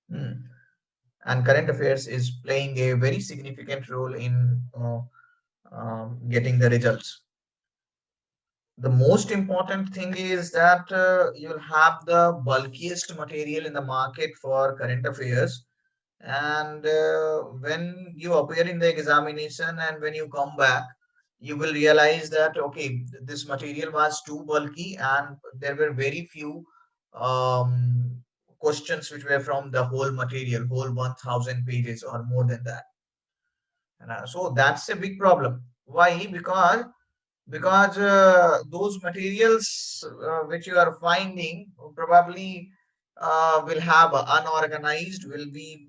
Hmm. And current affairs is playing a very significant role in getting the results. The most important thing is that you'll have the bulkiest material in the market for current affairs. And when you appear in the examination and when you come back, you will realize that, okay, this material was too bulky and there were very few um, questions which were from the whole material, whole 1000 pages or more than that. And, so that's a big problem. Why? Because those materials which you are finding probably will have unorganized, will be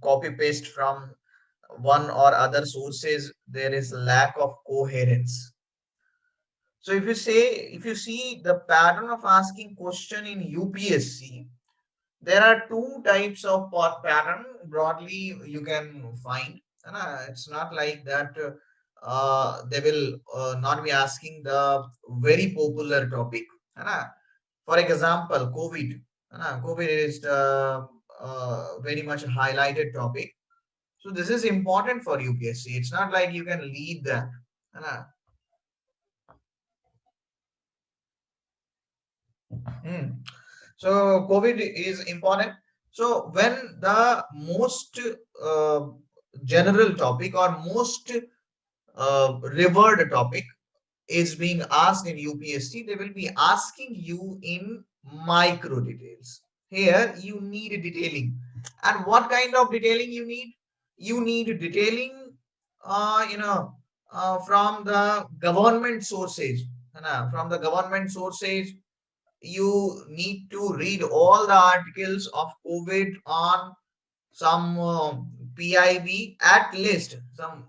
copy paste from one or other sources. There is lack of coherence. So if you see the pattern of asking question in UPSC, there are two types of pattern broadly you can find. It's not like that they will not be asking the very popular topic. For example, COVID. COVID is the very much highlighted topic. So this is important for UPSC. It's not like you can lead that. Hmm. So COVID is important. So when the most general topic or most revered topic is being asked in UPSC, they will be asking you in micro details. Here you need detailing. And what kind of detailing you need? You need detailing, from the government sources. From the government sources, you need to read all the articles of COVID on some PIB, at least some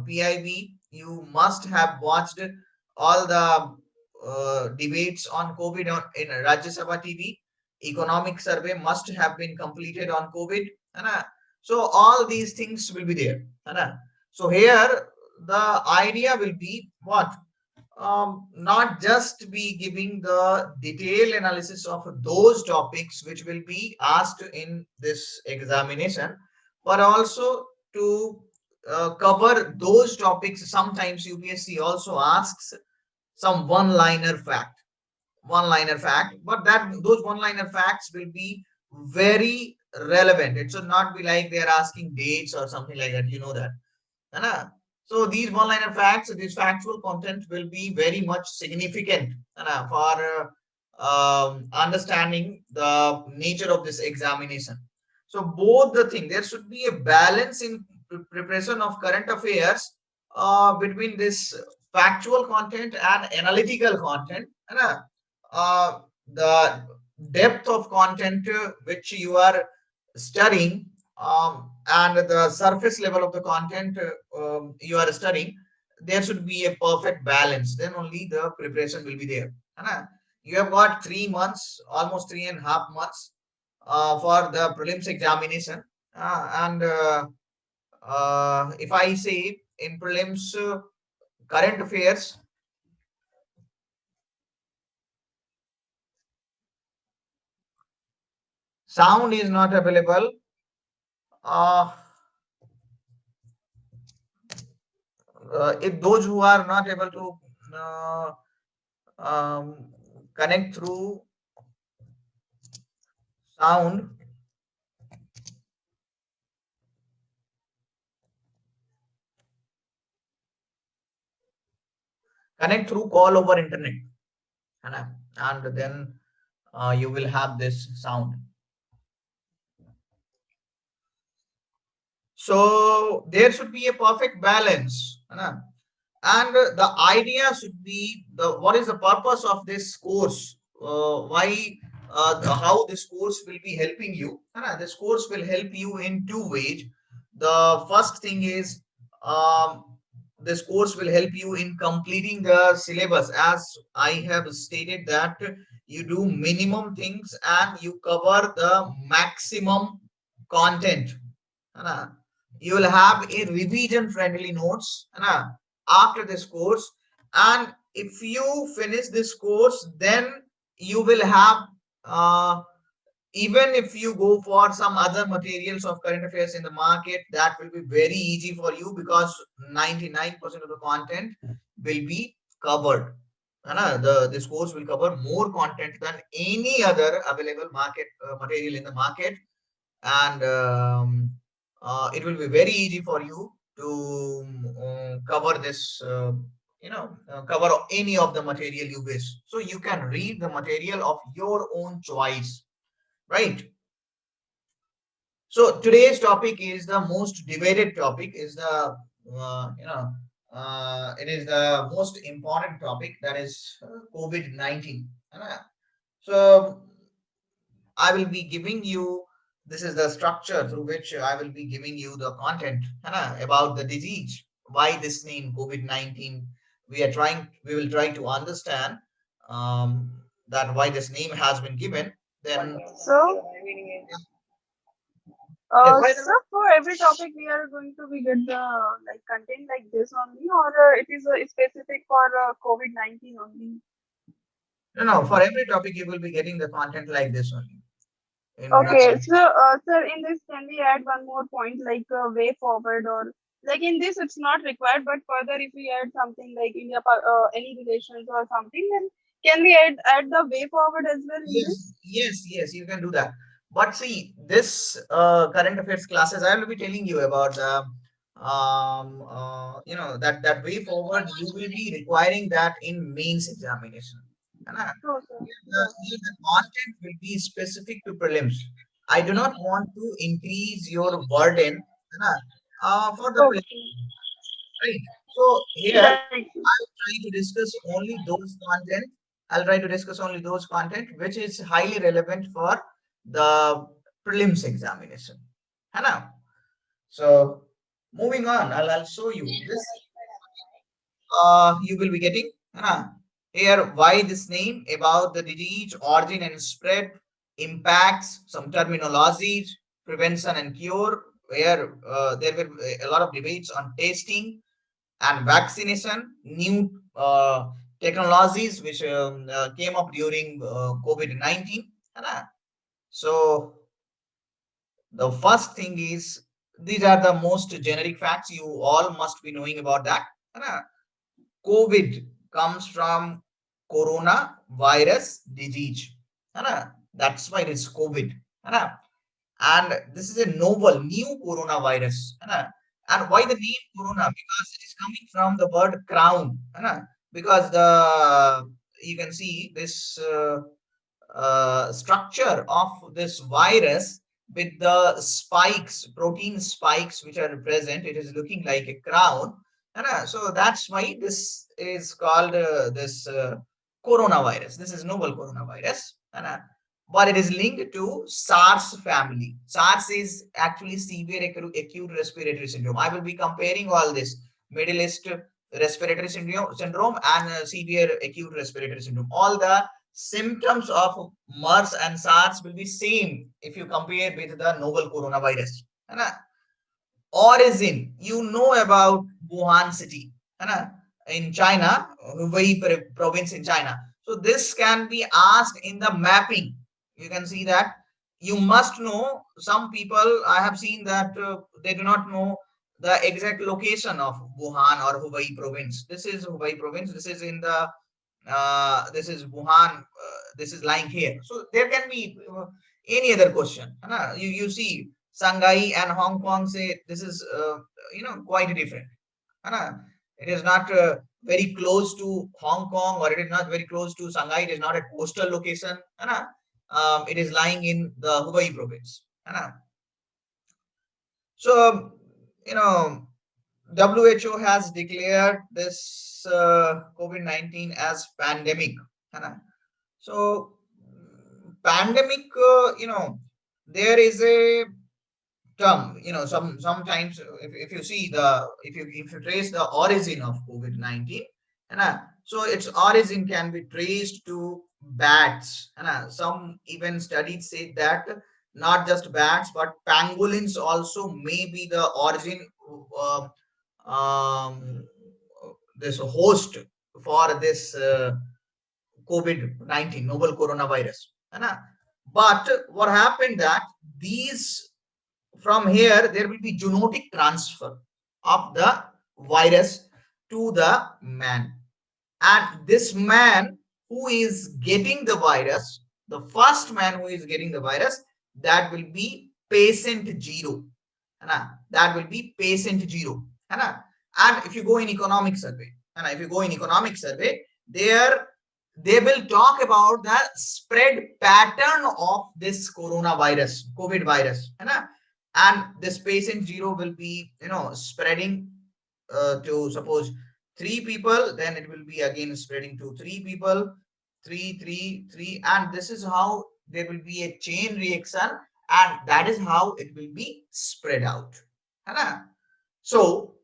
PIB. You must have watched all the debates on COVID in Rajya Sabha TV. Economic survey must have been completed on COVID. है So all these things will be there. So here the idea will be what? Not just be giving the detailed analysis of those topics which will be asked in this examination, but also to cover those topics. Sometimes UPSC also asks some one-liner fact, but that those one-liner facts will be very relevant. It should not be like they are asking dates or something like that. You know that. है ना? So these one-liner facts, this factual content will be very much significant है ना, for understanding the nature of this examination. So both the thing, there should be a balance in preparation of current affairs between this factual content and analytical content. है ना? The depth of content which you are studying, and the surface level of the content you are studying, there should be a perfect balance. Then only the preparation will be there. You have got 3 months, almost 3.5 months for the prelims examination. And if I say in prelims current affairs, sound is not available. Uh, if those who are not able to uh, connect through sound, connect through call over internet, and then you will have this sound. So there should be a perfect balance, and the idea should be the what is the purpose of this course, why how this course will be helping you. This course will help you in two ways. The first thing is, um, this course will help you in completing the syllabus. As I have stated that you do minimum things and you cover the maximum content. You will have a revision friendly notes after this course. And if you finish this course, then you will have uh, even if you go for some other materials of current affairs in the market, that will be very easy for you because 99% of the content will be covered. This course will cover more content than any other available market material in the market, and it will be very easy for you to cover this. Cover any of the material you wish. So you can read the material of your own choice, right? So today's topic is the most debated topic. Is the it is the most important topic, that is COVID-19. So I will be giving you, this is the structure through which I will be giving you the content about the disease. Why this name COVID-19? We will try to understand that why this name has been given. Then, So, yes, so for every topic we are going to be get the like content like this only, or it is specific for COVID-19 only. no, for every topic you will be getting the content like this only. In Okay, so sir, in this can we add one more point like way forward, or like in this it's not required, but further if we add something like India any relations or something, then can we add the way forward as well in this? yes, you can do that. But see, this current affairs classes, I will be telling you about the that way forward. You will be requiring that in mains examination. And, True, sir. the content will be specific to prelims. I do not want to increase your burden for the prelims, Okay, right? So here right. I'll try to discuss only those content. I'll try to discuss only those content which is highly relevant for the prelims examination. Hana? So moving on, I'll show you this. You will be getting here why this name, about the disease, origin and spread, impacts, some terminologies, prevention and cure, where there were a lot of debates on testing and vaccination, new technologies which came up during COVID-19. So the first thing is, these are the most generic facts. You all must be knowing about that. COVID comes from corona virus disease. That's why it's COVID. And this is a novel new coronavirus. And why the name corona? Because it is coming from the word crown. Because the you can see this structure of this virus with the spikes, protein spikes which are present. It is looking like a crown. So that's why this is called this coronavirus. This is novel coronavirus. But it is linked to SARS family. SARS is actually severe acute respiratory syndrome. I will be comparing all this: Middle East respiratory syndrome and severe acute respiratory syndrome. All the symptoms of MERS and SARS will be same if you compare with the novel coronavirus. Origin, you know about Wuhan city in China, Hubei province in China. So this can be asked in the mapping. You can see that you must know. Some people I have seen that they do not know the exact location of Wuhan or Hubei province. This is Hubei province. This is in the this is Wuhan. This is lying here. So there can be any other question. You see Shanghai and Hong Kong, say this is quite different. It is not very close to Hong Kong, or it is not very close to Shanghai. It is not a coastal location. It is lying in the Hubei province. So, you know, WHO has declared this COVID-19 as pandemic. So, pandemic, there is a term. Sometimes if you see the if you trace the origin of COVID-19, so its origin can be traced to bats. Some even studies say that not just bats but pangolins also may be the origin, uh, um, this host for this COVID-19 novel coronavirus. But what happened that these, from here there will be zoonotic transfer of the virus to the man, and this man who is getting the virus, the first man who is getting the virus, that will be patient zero, है ना? That will be patient zero, है ना? And if you go in economic survey, है ना? If you go in economic survey, there they will talk about the spread pattern of this coronavirus, COVID virus, है ना? And this patient zero will be, spreading to suppose three people, then it will be again spreading to three people, three, three, three, and this is how there will be a chain reaction, and that is how it will be spread out. है ना? So,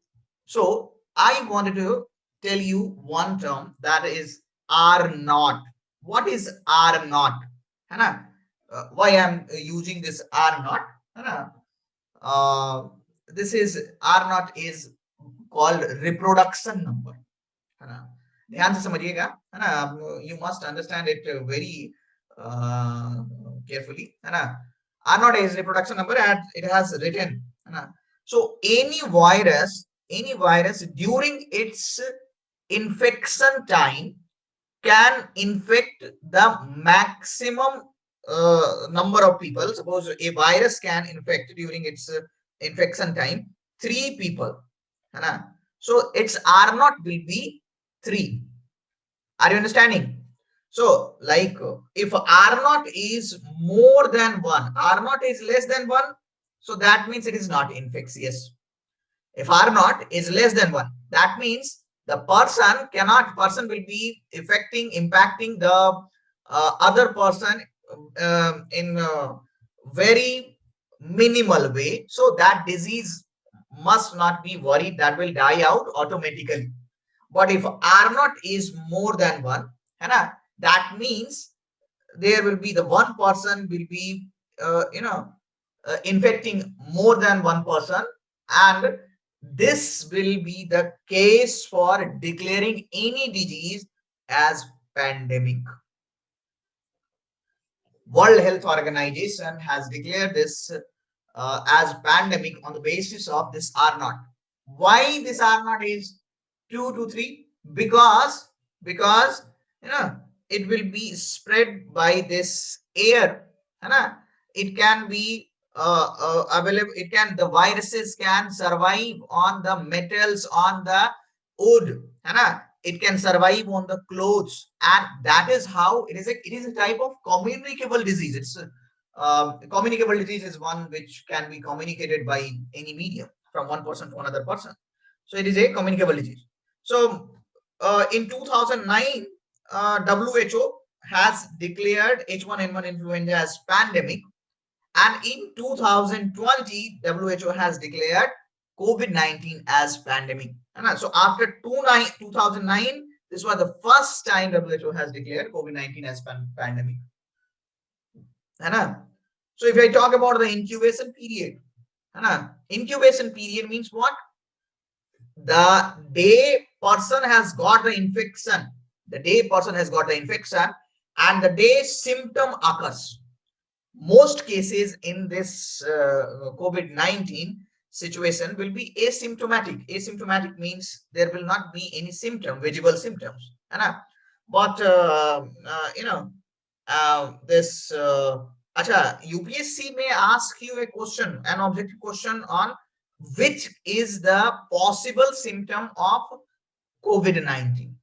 so I wanted to tell you one term, that is R naught. What is R naught? है ना? Why I'm using this R naught? है ना? This is R naught is called reproduction number, है ना? ध्यान से समझिएगा, है ना? You must understand it very carefully, है ना? R naught is reproduction number and it has written, है ना? So any virus during its infection time can infect the maximum number of people. Suppose a virus can infect during its infection time 3 people, है ना? So its R naught will be 3. Are you understanding? So like if R naught is more than 1, R naught is less than 1, so that means it is not infectious. If R naught is less than 1, that means the person will be impacting the other person in a very minimal way. So that disease must not be worried, that will die out automatically. But if R naught is more than 1, है ना, that means there will be the one person will be, infecting more than one person, and this will be the case for declaring any disease as pandemic. World Health Organization has declared this as pandemic on the basis of this R naught. Why this R naught is 2 to 3? Because it will be spread by this air, है ना? It can be available. The viruses can survive on the metals, on the wood, है ना? It can survive on the clothes, and that is how it is. It is a type of communicable disease. It's communicable disease is one which can be communicated by any medium from one person to another person. So it is a communicable disease. So in 2009, WHO has declared H1N1 influenza as pandemic, and in 2020, WHO has declared COVID-19 as pandemic. So after 2009, this was the first time WHO has declared COVID-19 as pandemic. So if I talk about the incubation period, incubation period means what? The day person has got the infection, and the day symptom occurs. Most cases in this COVID-19 situation will be asymptomatic. Asymptomatic means there will not be any visible symptoms. But this UPSC may ask you a question, an objective question on which is the possible symptom of COVID-19.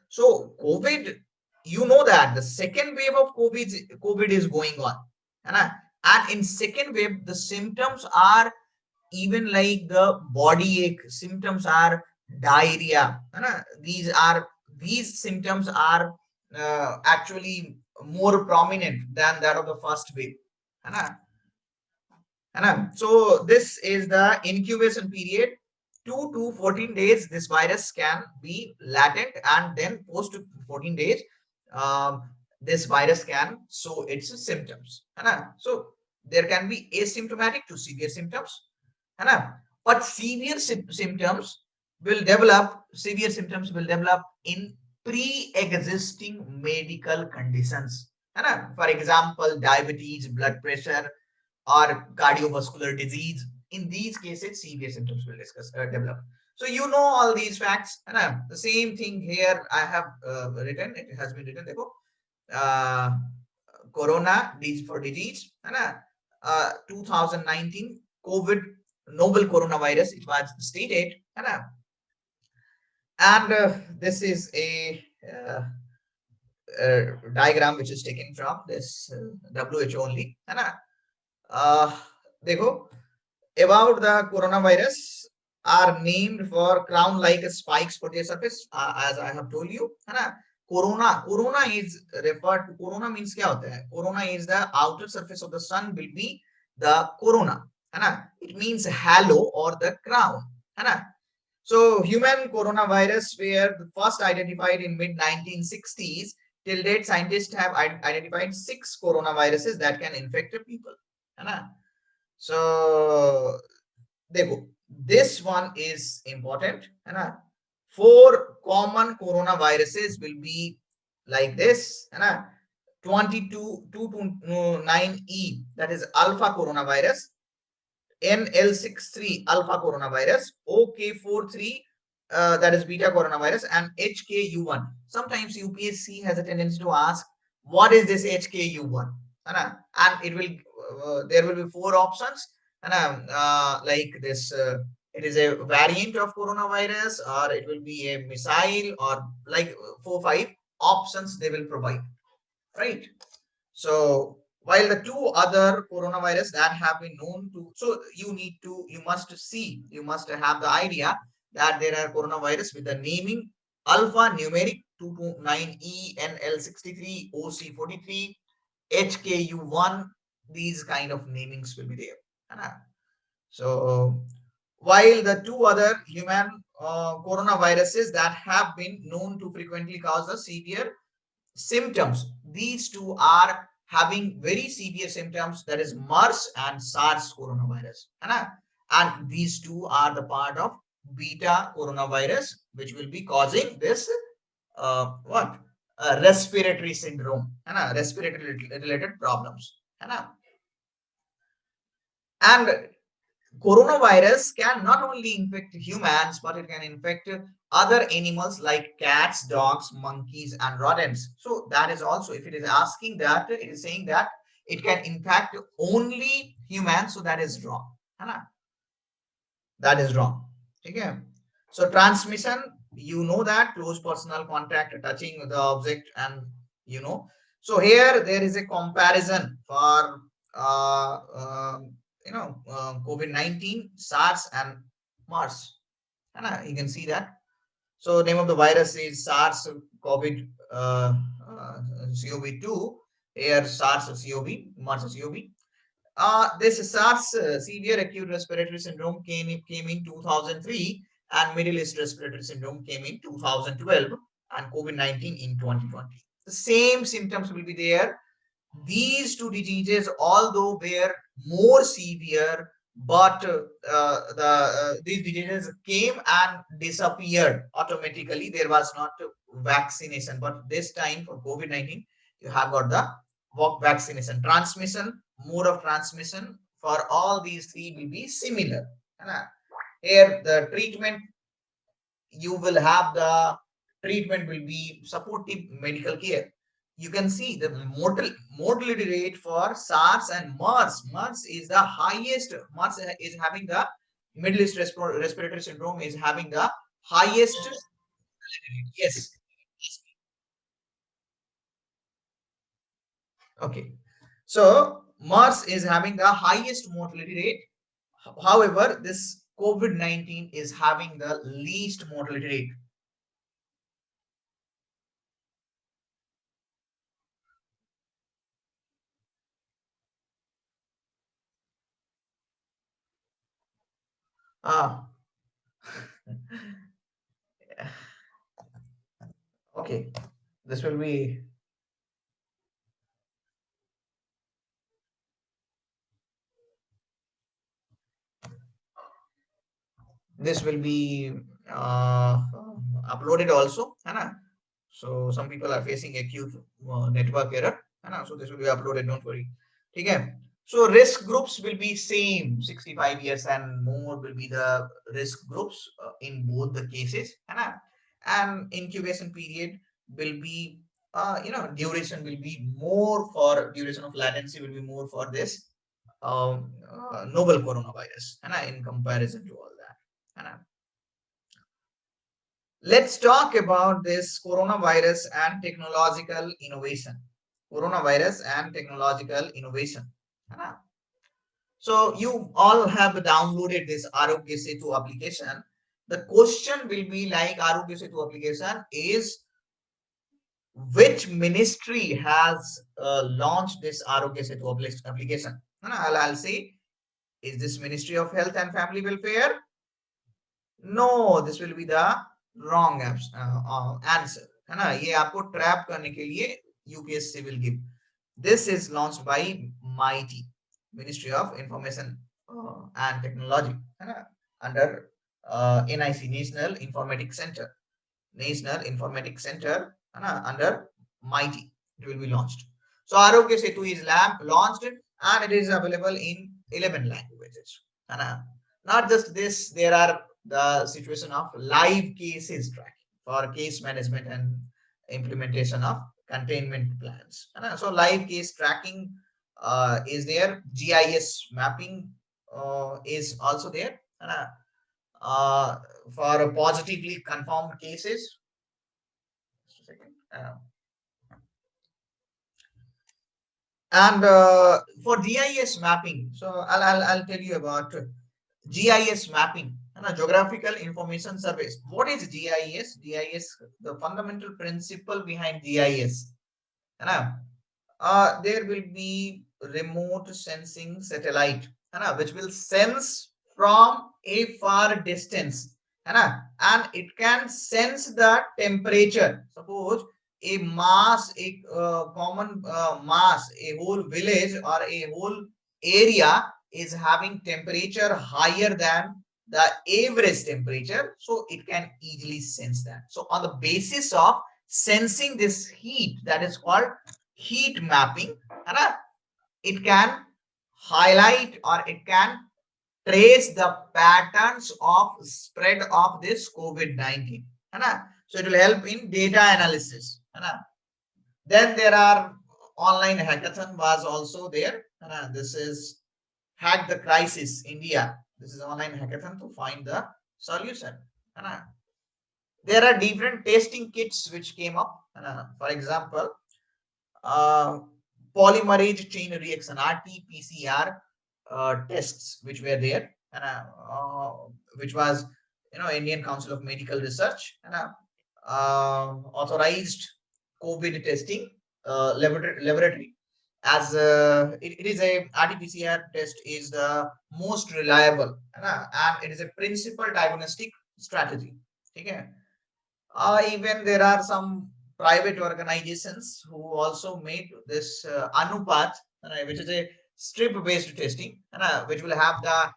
So COVID, that the second wave of COVID is going on, and in second wave the symptoms are even like the body ache, symptoms are diarrhea, these symptoms are actually more prominent than that of the first wave. So this is the incubation period. 2 to 14 days this virus can be latent, and then post 14 days this virus can show its symptoms. So there can be asymptomatic to severe symptoms, but severe symptoms will develop in pre-existing medical conditions. है ना. For example, diabetes, blood pressure, or cardiovascular disease. In these cases, severe symptoms will develop. So you know all these facts. And the same thing here I have written. It has been written. देखो, uh, corona disease for disease. है ना. 2019 COVID novel coronavirus. It was stated. है ना. And this is a diagram which is taken from this WHO only. है ना. देखो, about the coronavirus are named for crown like spikes for their surface, as I have told you, है ना. Corona is referred to. Corona means क्या होता है? Corona is the outer surface of the sun will be the corona, है ना. It means halo or the crown, है ना. So human coronavirus were first identified in mid 1960s. Till date, scientists have identified 6 coronaviruses that can infect people, है ना. So देखो, this one is important, है ना. 4 common coronaviruses will be like this, है ना. 229E, that is alpha coronavirus. NL63 alpha coronavirus, OK43 that is beta coronavirus, and HKU1. Sometimes UPSC has a tendency to ask, what is this HKU1? And it will there will be 4 options, and like this it is a variant of coronavirus, or it will be a missile, or like 4-5 options they will provide, right? So while the 2 other coronavirus that have been known to, so you must have the idea that there are coronavirus with the naming alpha numeric 229E, NL63, OC43, HKU1. These kind of namings will be there. So while the 2 other human coronaviruses that have been known to frequently cause the severe symptoms, these 2 are having very severe symptoms, that is MERS and SARS coronavirus, and these 2 are the part of beta coronavirus, which will be causing this what respiratory syndrome, respiratory related problems, and coronavirus can not only infect humans, but it can infect other animals like cats, dogs, monkeys, and rodents. So that is also, if it is asking that, it is saying that it can impact only humans. So that is wrong. That is wrong. Okay. So transmission, you know that close personal contact, touching the object, and you know. So here there is a comparison for COVID-19, SARS, and MERS. You can see that. So name of the virus is SARS COVID CoV2. Here SARS CoV, MERS CoV. This SARS severe acute respiratory syndrome came in 2003, and Middle East respiratory syndrome came in 2012, and COVID-19 in 2020. The same symptoms will be there. These 2 diseases, although were more severe, but these diseases came and disappeared automatically. There was not vaccination, but this time for COVID-19, you have got the vaccination. Transmission, mode of transmission for all these 3 will be similar. Here the treatment, you will have the treatment will be supportive medical care. You can see the mortality rate for SARS and MERS. MERS is the highest. MERS is having the Middle East respiratory syndrome is having the highest mortality rate. Yes. Okay. So MERS is having the highest mortality rate. However, this COVID-19 is having the least mortality rate. Okay, this will be uploaded also, so some people are facing acute network error, So this will be uploaded, don't worry. Okay. So risk groups will be same, 65 years and more will be the risk groups in both the cases. And incubation period will be, duration will be more for duration of latency will be more for this novel coronavirus, in comparison to all that. Let's talk about this coronavirus and technological innovation. Coronavirus and technological innovation. है So you all have downloaded this Arogya Setu application. The question will be like Arogya Setu application is which ministry has launched this Arogya Setu application? I'll say, is this Ministry of Health and Family Welfare? No, this will be the wrong answer. है ना ये आपको trap करने के लिए UPSC will give. This is launched by MITI, Ministry of Information and Technology, है ना under NIC, National Informatics Center, National Informatics Center, है ना under MITI. It will be launched. So Arogya Setu is launched and it is available in 11 languages. है ना not just this, there are the situation of live cases tracking for case management and implementation of containment plans. So live case tracking is there. GIS mapping is also there. For positively confirmed cases. Just a second. And for GIS mapping, so I'll tell you about GIS mapping, geographical information service. What is GIS? GIS, the fundamental principle behind GIS. There will be remote sensing satellite, which will sense from a far distance, and it can sense the temperature. Suppose a mass, a common mass, a whole village or a whole area is having temperature higher than the average temperature, so it can easily sense that. So on the basis of sensing this heat, that is called heat mapping, it can highlight or it can trace the patterns of spread of this COVID-19. So it will help in data analysis. Then there are online hackathon was also there. This is Hack the Crisis India. This is online hackathon to find the solution. There are different testing kits which came up. For example, polymerase chain reaction RT-PCR tests which were there, which was Indian Council of Medical Research, authorized COVID testing laboratory. As it is a RT-PCR test is the most reliable, and it is a principal diagnostic strategy. Okay. Even there are some private organizations who also made this Anupat, which is a strip-based testing, which will have the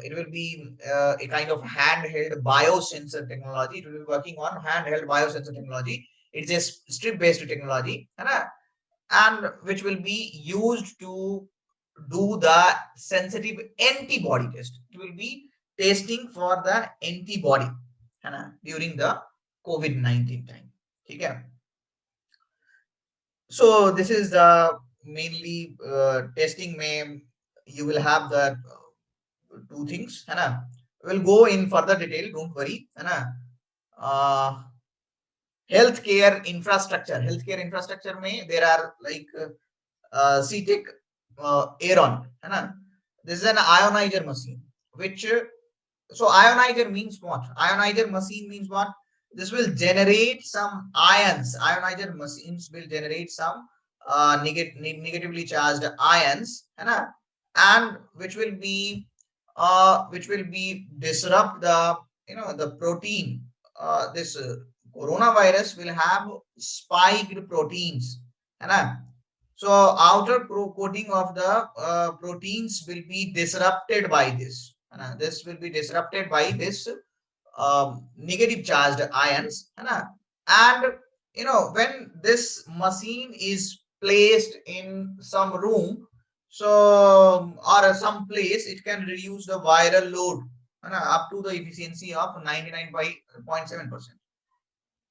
it will be a kind of handheld biosensor technology. It will be working on handheld biosensor technology. It's a strip-based technology, and which will be used to do the sensitive antibody test. It will be testing for the antibody during the COVID-19 time. Okay. So this is the mainly testing. May you will have the two things. We'll go in further detail. Don't worry. Healthcare infrastructure. Healthcare infrastructure may there are like CTEC Aeron. This is an ionizer machine, which so ionizer means what? Ionizer machine means what? This will generate some ions. Ionizer machines will generate some negatively charged ions, and which will be disrupt the the protein. This coronavirus will have spiked proteins, so outer coating of the proteins will be disrupted by this. This will be disrupted by this negative charged ions, and when this machine is placed in some room, so or some place, it can reduce the viral load up to the efficiency of 99.7%.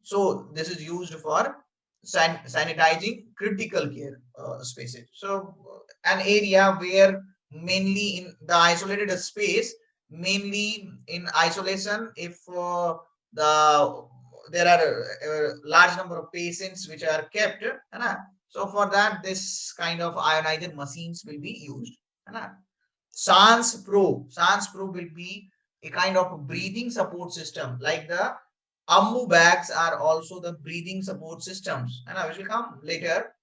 So this is used for sanitizing critical care spaces. So an area where mainly in the isolated space, mainly in isolation, if the there are a large number of patients which are kept, so for that this kind of ionizer machines will be used. Sans Pro will be a kind of breathing support system, like the Ambu bags are also the breathing support systems, which will come later.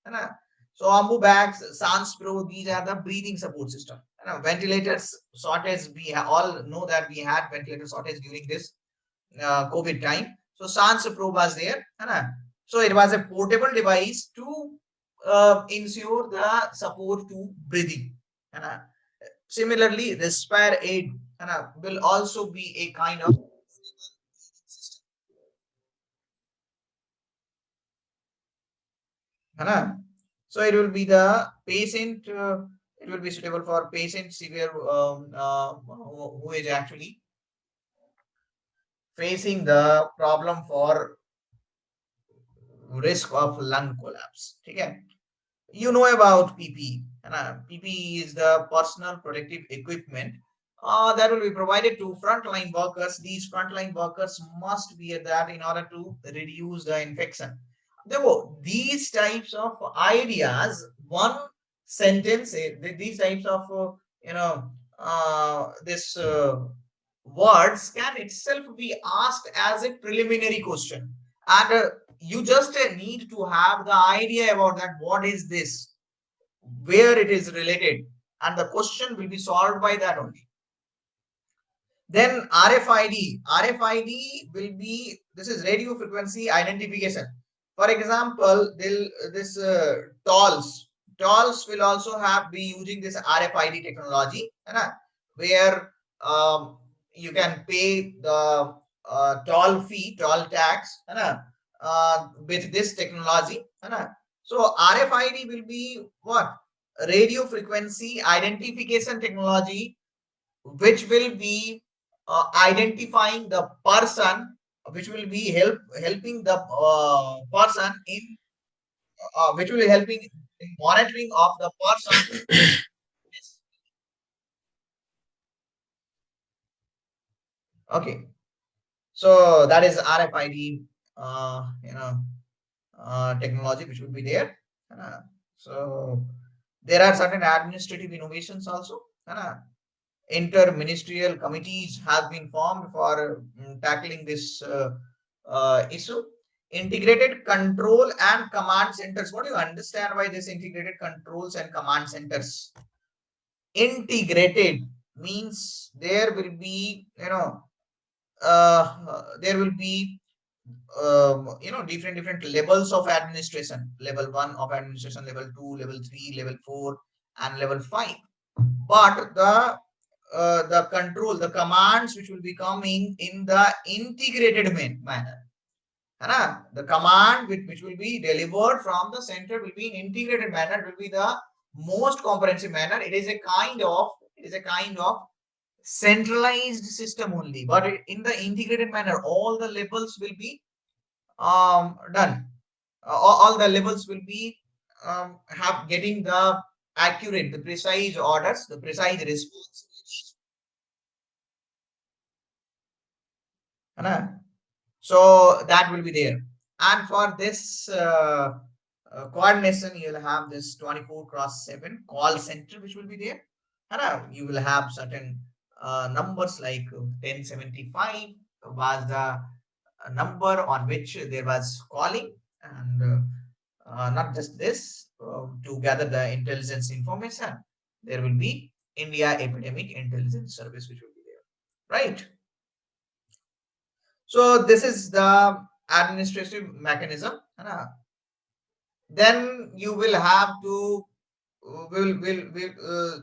So Ambu bags, Sans Pro, these are the breathing support system. Ventilators shortage, we all know that we had ventilator shortage during this COVID time. So Sans Pro was there. So it was a portable device to ensure the support to breathing. Similarly, Respire Aid will also be a kind of system. So it will be the patient, it will be suitable for patient severe who is actually facing the problem for risk of lung collapse. Okay. You know about PPE. PPE is the personal protective equipment that will be provided to frontline workers. These frontline workers must wear that in order to reduce the infection. Therefore, these types of ideas, one sentence, these types of this words can itself be asked as a preliminary question, and you just need to have the idea about that. What is this? Where it is related? And the question will be solved by that only. Then RFID will be, this is radio frequency identification. For example, this tolls will also have be using this RFID technology, where you can pay the toll tax with this technology. So RFID will be what? Radio frequency identification technology, which will be identifying the person, which will be helping the person in which will be helping in monitoring of the person. Okay, so that is RFID technology which will be there. So there are certain administrative innovations also. Inter-ministerial committees have been formed for tackling this issue. Integrated control and command centers. What do you understand by this integrated controls and command centers? Integrated means there will be, there will be different levels of administration. Level 1 of administration, level 2, level 3, level 4, and level 5. But the control, the commands which will be coming in the integrated manner. The command which will be delivered from the center will be in integrated manner, will be the most comprehensive manner. It is a kind of centralized system only, but in the integrated manner, all the levels will be done. All the levels will be have getting the accurate, the precise orders, the precise responsibilities. So that will be there. And for this coordination, you'll have this 24/7 call center which will be there. You will have certain numbers like 1075 was the number on which there was calling, and not just this, to gather the intelligence information, there will be India Epidemic Intelligence Service which will be there, right? So this is the administrative mechanism. Then you will have to will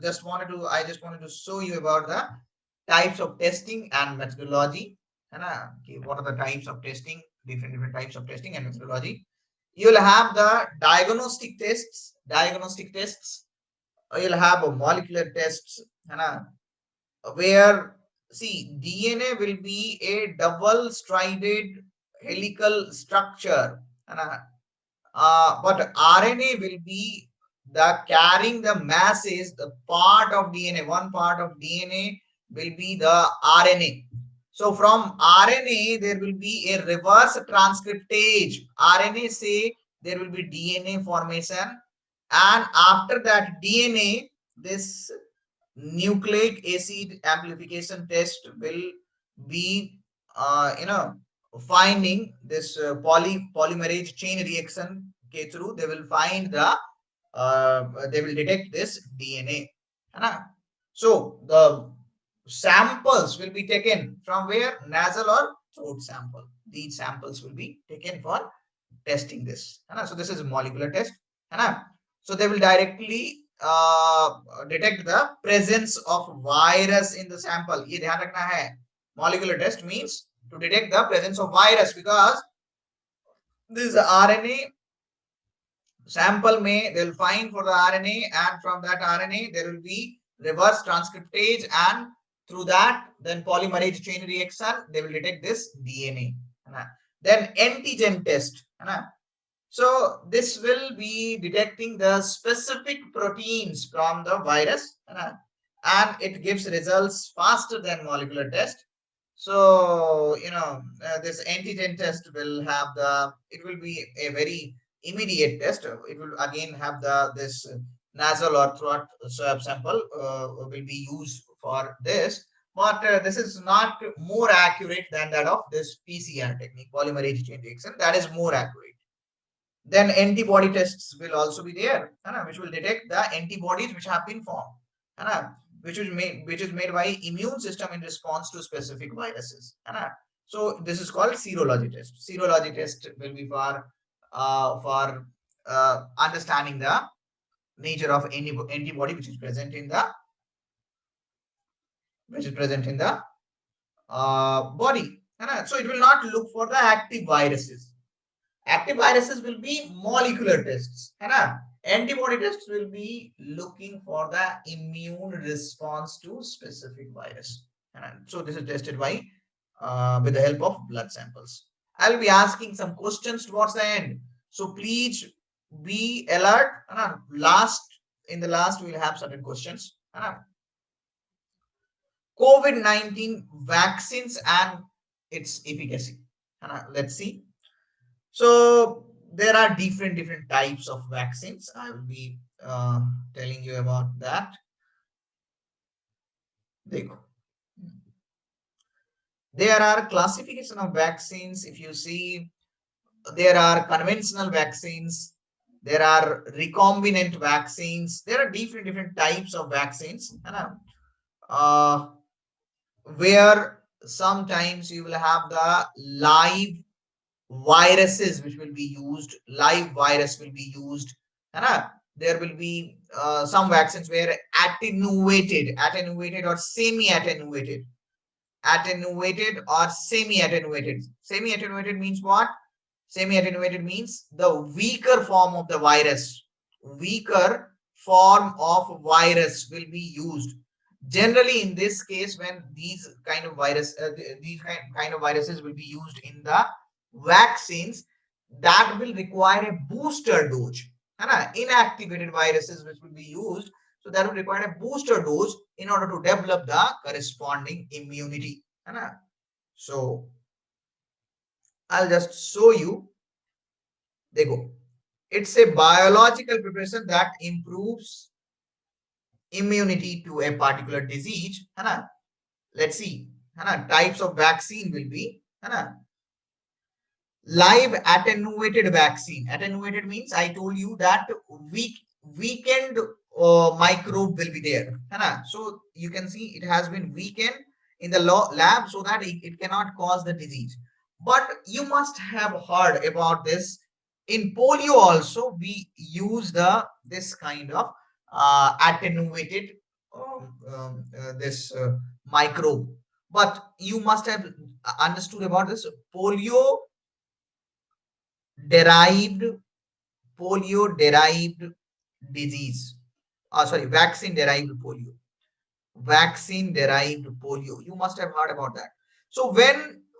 just wanted to I just wanted to show you about the types of testing and methodology. Okay, what are the types of testing? Different types of testing and methodology. You will have the diagnostic tests, diagnostic tests, you'll have a molecular tests, है ना, where see DNA will be a double strided helical structure, है ना, but RNA will be the carrying the masses, the part of DNA, one part of DNA will be the RNA. So from RNA, there will be a reverse transcriptase. RNA say there will be DNA formation, and after that DNA, this nucleic acid amplification test will be, finding this polymerase chain reaction के through they will find the they will detect this DNA, है ना? So the samples will be taken from where? Nasal or throat sample. These samples will be taken for testing this, है ना? So this is a molecular test, है ना? So they will directly detect the presence of virus in the sample. ये ध्यान रखना है. Molecular test means to detect the presence of virus, because this RNA sample may they will find for the RNA, and from that RNA there will be reverse transcriptase, and through that then polymerase chain reaction they will detect this DNA. Then antigen test. So this will be detecting the specific proteins from the virus, and it gives results faster than molecular test. So this antigen test will have it will be a very immediate test. It will again have this nasal or throat swab sample will be used for this, but this is not more accurate than that of this PCR technique, polymerase chain reaction. That is more accurate. Then antibody tests will also be there, which will detect the antibodies which have been formed, which is made by immune system in response to specific viruses. So this is called serology test. Serology test will be for understanding the nature of any antibody which is present in the body. So it will not look for the active viruses. Active viruses will be molecular tests, है. Antibody tests will be looking for the immune response to specific virus. So this is tested by with the help of blood samples. I'll be asking some questions towards the end, so please be alert. In the last we'll have certain questions. COVID-19 vaccines and its efficacy. Let's see. So there are different types of vaccines. I will be telling you about that. There are classification of vaccines. If you see, there are conventional vaccines, there are recombinant vaccines, there are different types of vaccines, where sometimes you will have the live viruses which will be used, live virus will be used, there will be some vaccines where attenuated or semi-attenuated, semi-attenuated means what? Semi-attenuated means the weaker form of the virus, weaker form of virus will be used. Generally in this case, when these kind of viruses will be used in the vaccines, that will require a booster dose. Inactivated viruses which will be used, so that will require a booster dose in order to develop the corresponding immunity. So I'll just show you. There you go. It's a biological preparation that improves immunity to a particular disease. Let's see. Types of vaccine will be live attenuated vaccine. Attenuated means I told you that weakened microbe will be there. So you can see it has been weakened in the lab so that it cannot cause the disease. But you must have heard about this. In polio also we use this kind of attenuated this microbe. But you must have understood about this polio derived disease. Sorry, vaccine derived polio. Vaccine derived polio. You must have heard about that. So,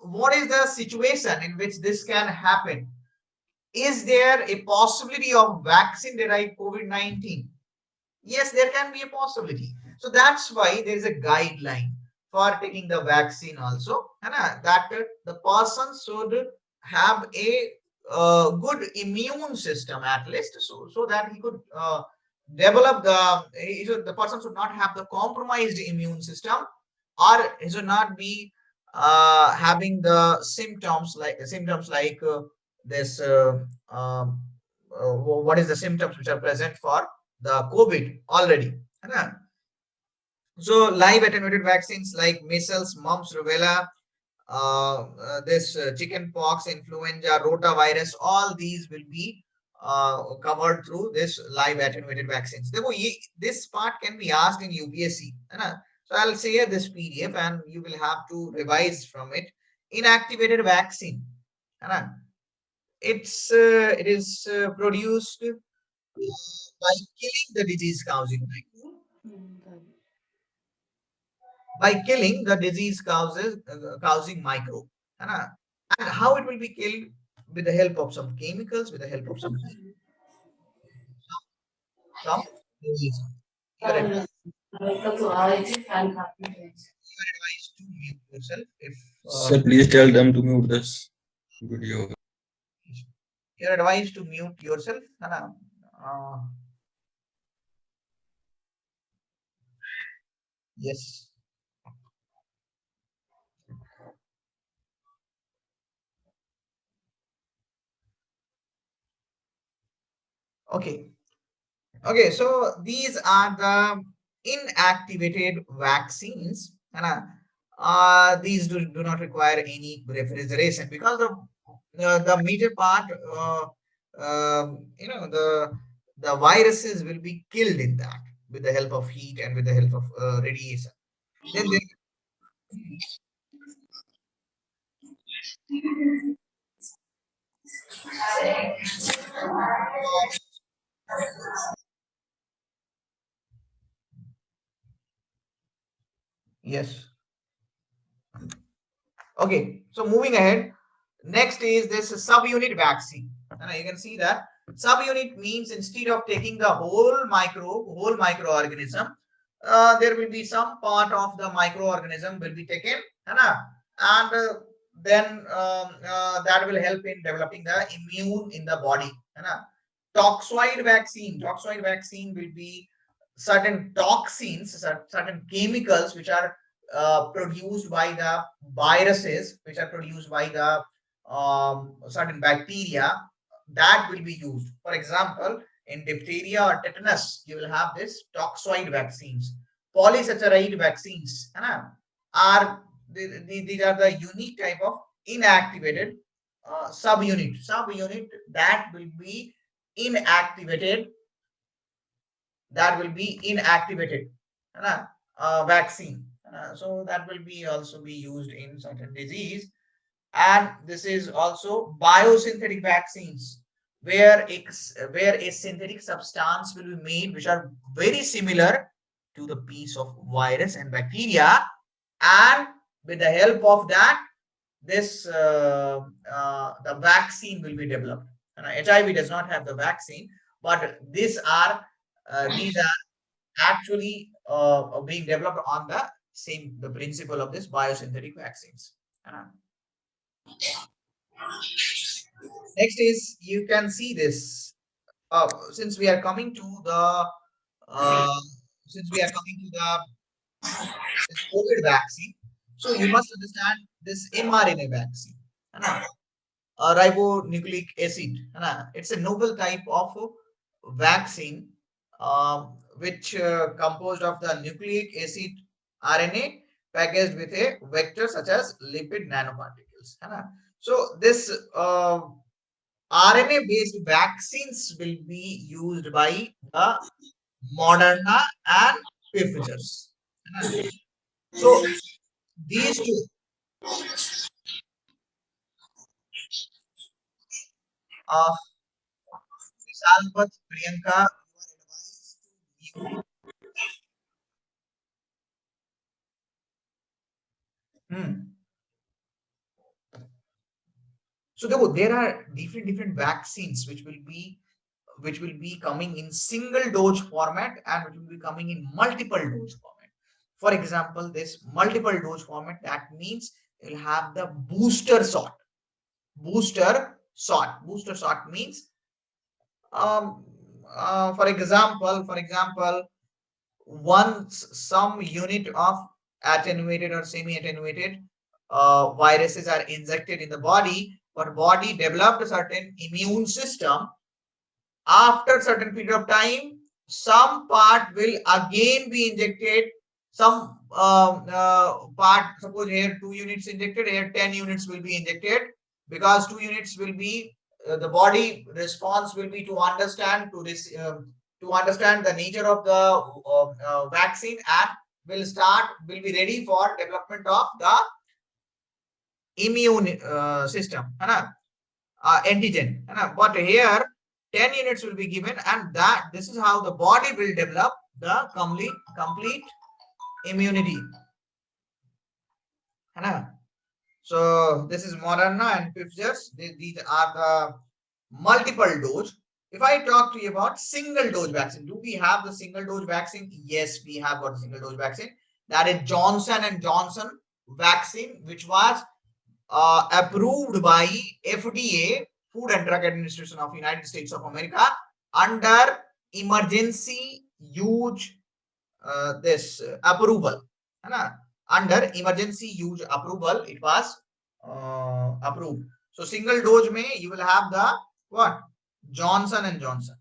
what is the situation in which this can happen? Is there a possibility of vaccine derived COVID-19? Yes, there can be a possibility. So that's why there is a guideline for taking the vaccine also, and that the person should have a good immune system at least, so that he could develop the person should not have the compromised immune system, or he should not be having the symptoms like this. What is the symptoms which are present for the COVID already? है. So live attenuated vaccines like measles, mumps, rubella, this chicken pox, influenza, rotavirus, all these will be covered through this live attenuated vaccines. Therefore, this part can be asked in UPSC. है. So I'll share this PDF and you will have to revise from it. Inactivated vaccine. है. It is produced by killing the disease causing causing microbe. है. And how it will be killed? With the help of some chemicals, with the help of some disease. You are advised to mute yourself if Sir, please tell them to mute this video. you're advised to mute yourself. है ना? Yes. Okay. Okay, so these are the inactivated vaccines. है ना? These do not require any refrigeration because the major part, the viruses will be killed in that with the help of heat and with the help of radiation. Then there, yes. Okay, so moving ahead, next is this subunit vaccine. And you can see that subunit means instead of taking the whole microorganism, there will be some part of the microorganism will be taken, and then that will help in developing the immune in the body. Toxoid vaccine will be certain toxins, certain chemicals which are produced by the viruses, which are produced by the certain bacteria, that will be used. For example, in diphtheria or tetanus, you will have this toxoid vaccines. Polysaccharide vaccines are these are the unique type of inactivated subunit that will be inactivated vaccine. So that will be also be used in certain disease. And this is also biosynthetic vaccines, where a synthetic substance will be made which are very similar to the piece of virus and bacteria, and with the help of that, this the vaccine will be developed. And HIV does not have the vaccine, but these are actually being developed on the principle of this biosynthetic vaccines. Next is, you can see this. Since we are coming to the uh, this COVID vaccine, so you must understand this mRNA vaccine. Ribonucleic acid. It's a novel type of vaccine which composed of the nucleic acid RNA packaged with a vector such as lipid nanoparticles. So this RNA based vaccines will be used by the Moderna and Pfizer's. So these two, Salvat, Priyanka, So there are different vaccines which will be coming in single dose format and which will be coming in multiple dose format. For example, this multiple dose format, that means you'll have the booster shot. Booster shot means for example, once some unit of attenuated or semi-attenuated viruses are injected in the body, but body developed a certain immune system. After certain period of time, some part will again be injected. Some part, suppose here 2 units injected, here 10 units will be injected, because 2 units will be the body response will be to understand to understand the nature of the vaccine, and will be ready for development of the immune system, antigen. But here 10 units will be given, and this is how the body will develop the complete immunity. So this is Moderna and Pfizer. These are the multiple dose. If I talk to you about single dose vaccine, do we have the single dose vaccine? Yes, we have got single dose vaccine. That is Johnson and Johnson vaccine, which was approved by FDA, Food and Drug Administration of United States of America, under emergency use approval. Under emergency use approval, it was approved. So single dose may you will have the what? Johnson and Johnson.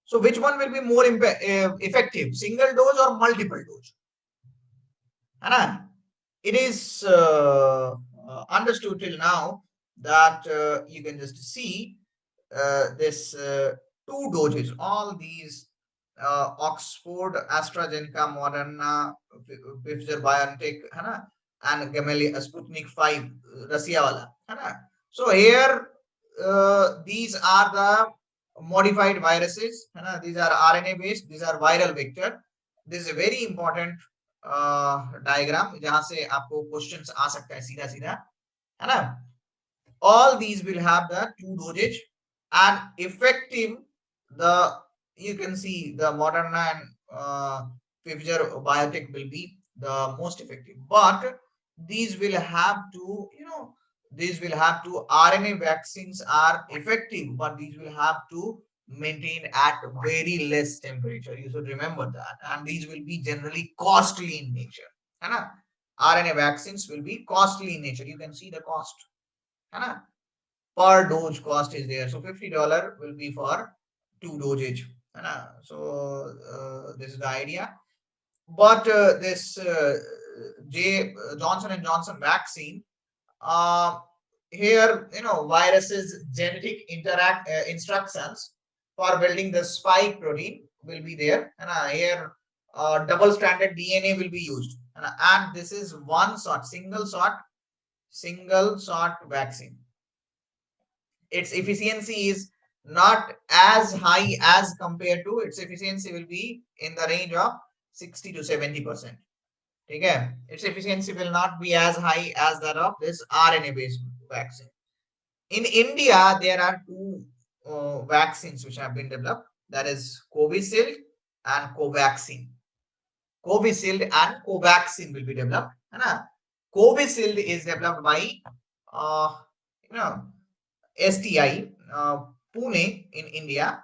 So which one will be more effective, single dose or multiple dose? It is understood till now that you can just see this 2 doses, all these Oxford, AstraZeneca, Moderna, Pfizer, BioNTech, and Gamaleya, Sputnik 5, Russia wala. So here these are the modified viruses. These are RNA based. These are viral vector. This is a very important diagram जहां से आपको questions आ सकता है सीधा सीधा, है ना? All these will have the 2 dosage, and effective you can see the Moderna and Pfizer biotech will be the most effective, but these will have to RNA vaccines are effective, but these will have to maintain at very less temperature. You should remember that, and these will be generally costly in nature. RNA vaccines will be costly in nature. You can see the cost. Per dose cost is there. So $50 will be for 2 dosage. So this is the idea. But this Johnson and Johnson vaccine, here viruses genetic instructions for building the spike protein will be there, and here double-stranded DNA will be used, and this is single shot vaccine. Its efficiency is not as high as compared to, its efficiency will be in the range of 60 to 70%. Okay, its efficiency will not be as high as that of this RNA based vaccine. In India, there are 2 vaccines which have been developed, that is Covishield and Covaxin. Covishield and Covaxin will be developed. Covishield is developed by STI, Pune in India.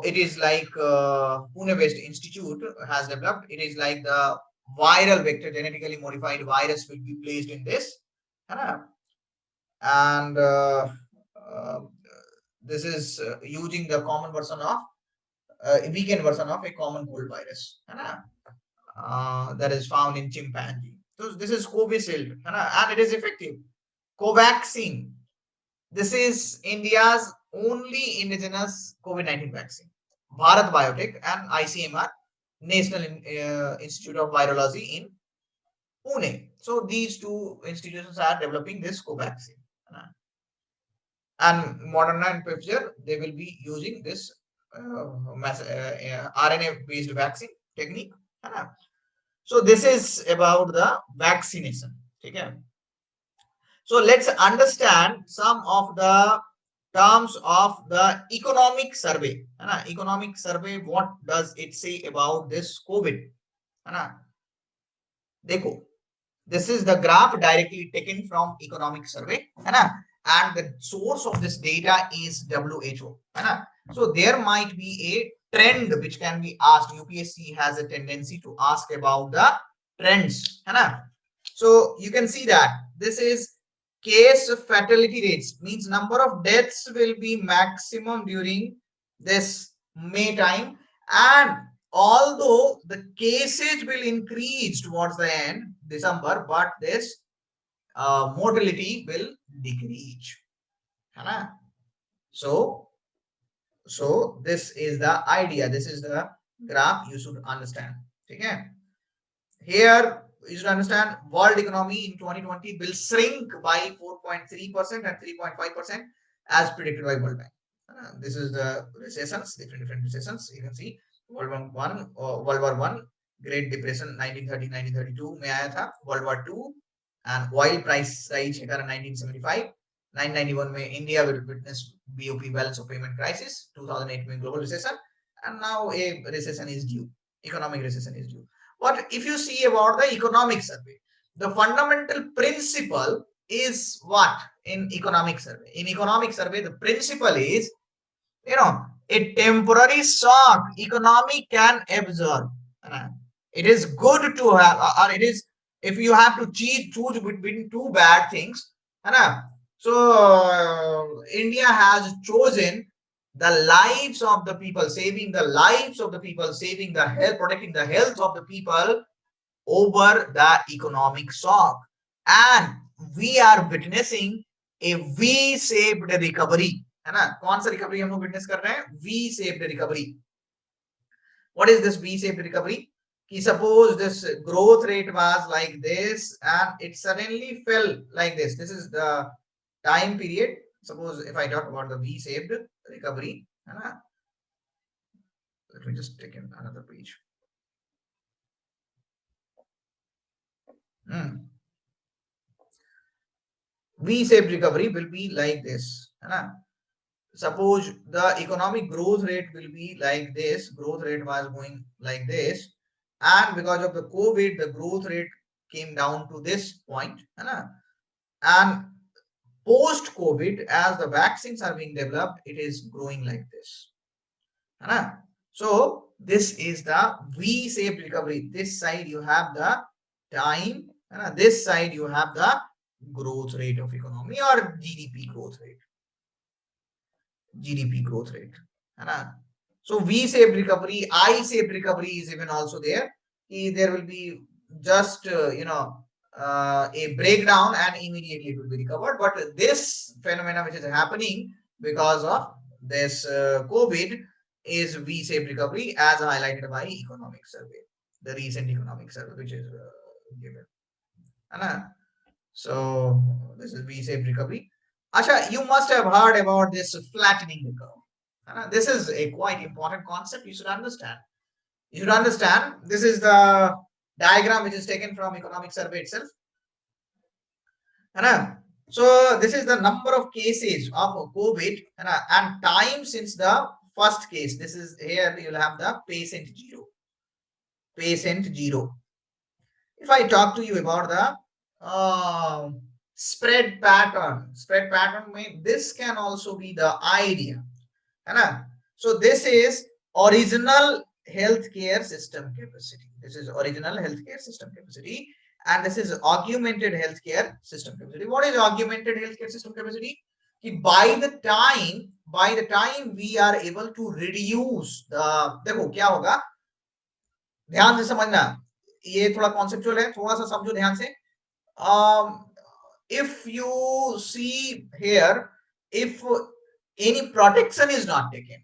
It is like Pune based institute has developed. It is like the viral vector, genetically modified virus will be placed in this, and this is using the common version of weakened version of a common cold virus, that is found in chimpanzee. So this is Covishield, and it is effective. Covaxin, this is India's only indigenous COVID-19 vaccine. Bharat Biotech and ICMR, National Institute of Virology in Pune. So these 2 institutions are developing this Covaxin. and Moderna and Pfizer, they will be using this RNA based vaccine technique, है ना? So this is about the vaccination. Okay. So let's understand some of the terms of the economic survey. है ना? Economic survey, what does it say about this COVID? है ना? देखो, this is the graph directly taken from economic survey, है ना? And the source of this data is WHO, है ना? So there might be a trend which can be asked. UPSC has a tendency to ask about the trends, है ना? So you can see that this is case fatality rates, means number of deaths will be maximum during this May time, and although the cases will increase towards the end December, but this mortality will decrease, है ना? So this is the idea, this is the graph you should understand. Okay, here you should understand world economy in 2020 will shrink by 4.3% and 3.5% as predicted by World Bank. This is the recessions, different recessions. You can see World War One, Great Depression 1930-1932 में आया था, World War Two, and oil price rise के कारण 1975, 991 में India will witness BOP, balance of payment crisis, 2008 में global recession, and now a recession is due, economic recession is due. But if you see about the economic survey, the fundamental principle is what in economic survey? In economic survey, the principle is, a temporary shock economy can absorb. It is good to have, or it is, if you have to choose between two bad things, so India has chosen the lives of the people, saving the lives of the people, saving the health, protecting the health of the people over the economic shock. And we are witnessing a V-shaped recovery. है ना? कौन सा recovery हम लोग witness कर रहे हैं? V-shaped recovery. What is this V-shaped recovery? कि suppose this growth rate was like this and it suddenly fell like this. This is the time period. Suppose if I talk about the V-shaped recovery, है ना? Let me just take in another page. V-shaped recovery will be like this, है ना? Suppose the economic growth rate will be like this, growth rate was going like this, and because of the COVID, the growth rate came down to this point, and post COVID, as the vaccines are being developed, it is growing like this. So this is the V-shaped recovery. This side you have the time, this side you have the growth rate of economy or GDP growth rate. GDP growth rate. So V-shaped recovery, I-shaped recovery is even also there. There will be just a breakdown and immediately it will be recovered. But this phenomena which is happening because of this COVID is V-shaped recovery as highlighted by economic survey, the recent economic survey which is given. So this is V-shaped recovery. Asha, you must have heard about this flattening the curve. This is a quite important concept you should understand. You should understand, this is the diagram which is taken from economic survey itself. So this is the number of cases of COVID and time since the first case. This is here you will have the patient zero. Patient zero. If I talk to you about the spread pattern this can also be the idea. So this is original healthcare system capacity. This is original healthcare system capacity, and this is augmented healthcare system capacity. What is augmented healthcare system capacity? By the time we are able to reduce the, देखो क्या होगा, ध्यान से समझना, ये थोड़ा conceptual है, थोड़ा सा समझो ध्यान से. If you see here, if any protection is not taken,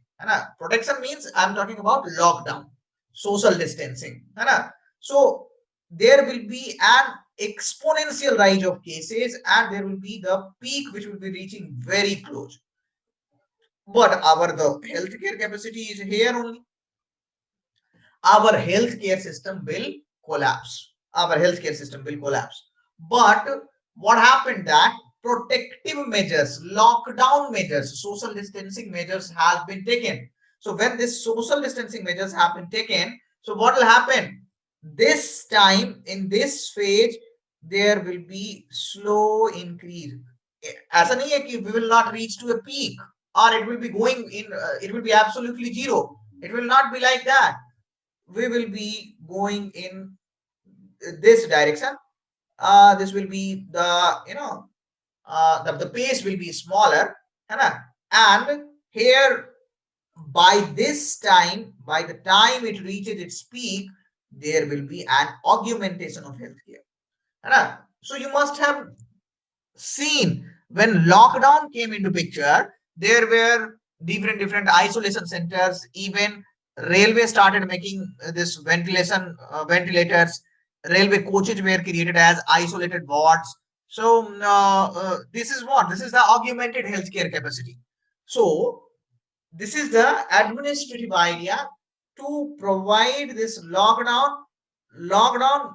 protection means I'm talking about lockdown, social distancing, so there will be an exponential rise of cases and there will be the peak which will be reaching very close. but our the healthcare capacity is here only. Our healthcare system will collapse. Our healthcare system will collapse. But what happened that protective measures, lockdown measures, social distancing measures have been taken. So when this social distancing measures have been taken, so what will happen? This time in this phase, there will be slow increase. ऐसा नहीं है कि we will not reach to a peak or it will be going in, it will be absolutely zero. It will not be like that. We will be going in this direction. This will be the, the pace will be smaller, and here by this time, by the time it reaches its peak, there will be an augmentation of healthcare. So you must have seen when lockdown came into picture, there were different isolation centers. Even railway started making this ventilation ventilators. Railway coaches were created as isolated wards. So this is what, this is the augmented healthcare capacity. So this is the administrative idea to provide this lockdown. Lockdown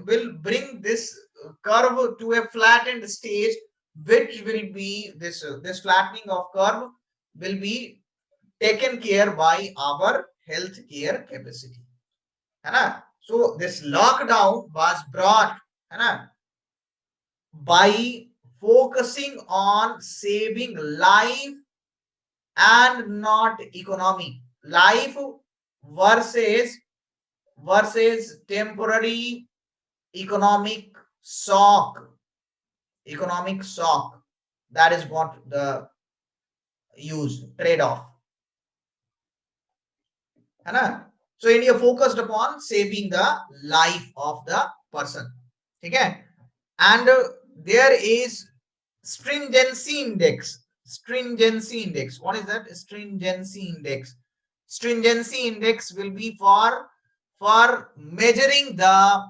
will bring this curve to a flattened stage, which will be this flattening of curve will be taken care by our healthcare capacity. So this lockdown was brought by focusing on saving life and not economy. Life versus temporary economic shock. Economic shock. That is what the use trade-off. So India focused upon saving the life of the person. Okay, and there is stringency index. Stringency index. What is that? Stringency index. Stringency index will be for measuring the,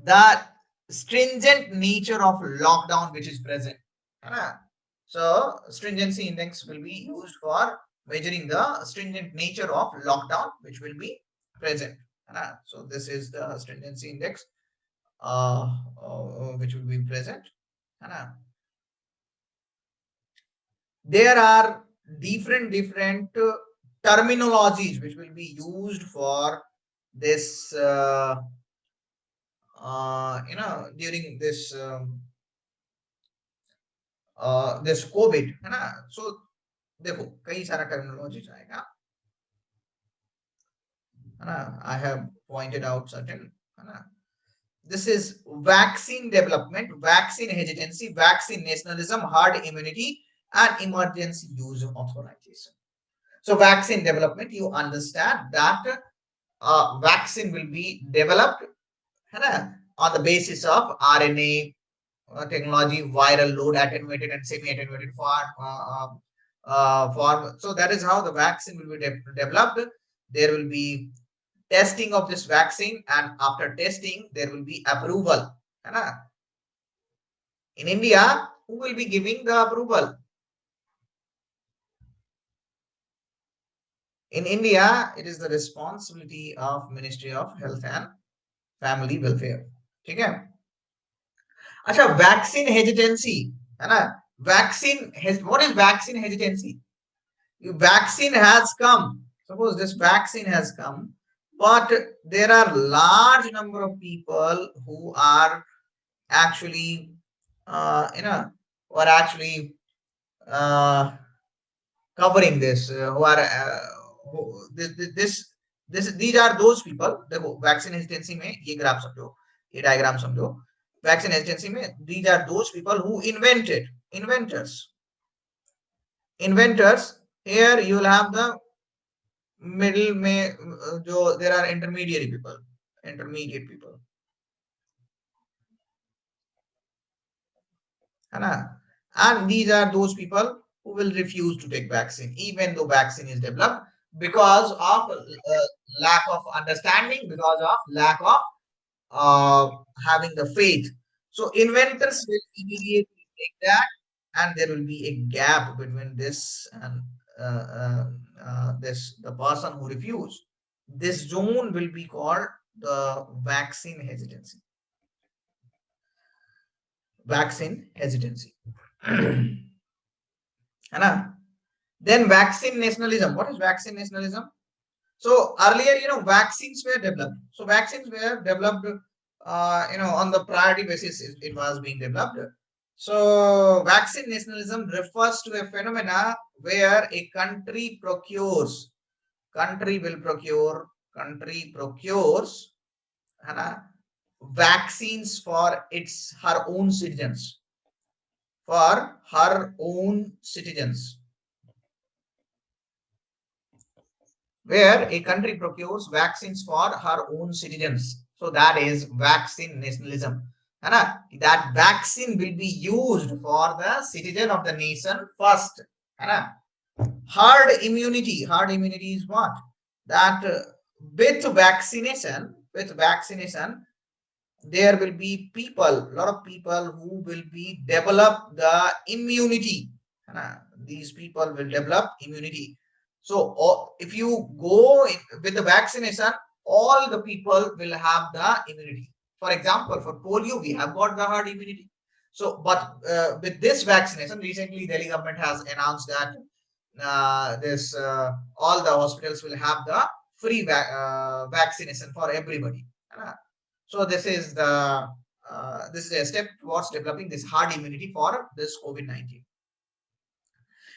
the stringent nature of lockdown which is present. So stringency index will be used for measuring the stringent nature of lockdown which will be present. So this is the stringency index which will be present. There are different terminologies which will be used for this during this this COVID, है ना. So देखो कई सारा terminologies आएगा, है ना. I have pointed out certain, है ना. This is vaccine development, vaccine hesitancy, vaccine nationalism, herd immunity, and emergency use authorization. So vaccine development, you understand that vaccine will be developed on the basis of RNA technology, viral load attenuated and semi-attenuated form. So that is how the vaccine will be developed. There will be testing of this vaccine, and after testing, there will be approval. In India, who will be giving the approval? In India, it is the responsibility of Ministry of Health and Family Welfare. Okay. Acha, vaccine hesitancy. Vaccine what is vaccine hesitancy? Vaccine has come. Suppose this vaccine has come, but there are large number of people who are actually, who are actually covering this, who are these are those people. देखो vaccine hesitancy में ये graph समझो, ये diagram समझो. Vaccine hesitancy में these are those people who invented, inventors. Here you will have the middle में जो there are intermediate people. है ना. And these are those people who will refuse to take vaccine even though vaccine is developed, because of lack of understanding, because of lack of having the faith. So inventors will immediately take that, and there will be a gap between this and this the person who refused. This zone will be called the vaccine hesitancy. Vaccine hesitancy. Then vaccine nationalism. What is vaccine nationalism? So earlier, vaccines were developed. So vaccines were developed, on the priority basis. It was being developed. So vaccine nationalism refers to a phenomena where a country procures, country procures vaccines for her own citizens, where a country procures vaccines for her own citizens. So that is vaccine nationalism. That vaccine will be used for the citizen of the nation first. Herd immunity is what? That with vaccination, there will be a lot of people who will be develop the immunity. These people will develop immunity. So if you go with the vaccination, all the people will have the immunity. For example, for polio, we have got the herd immunity. So, but with this vaccination, recently Delhi government has announced that all the hospitals will have the free vaccination for everybody. So this is a step towards developing this herd immunity for this COVID-19.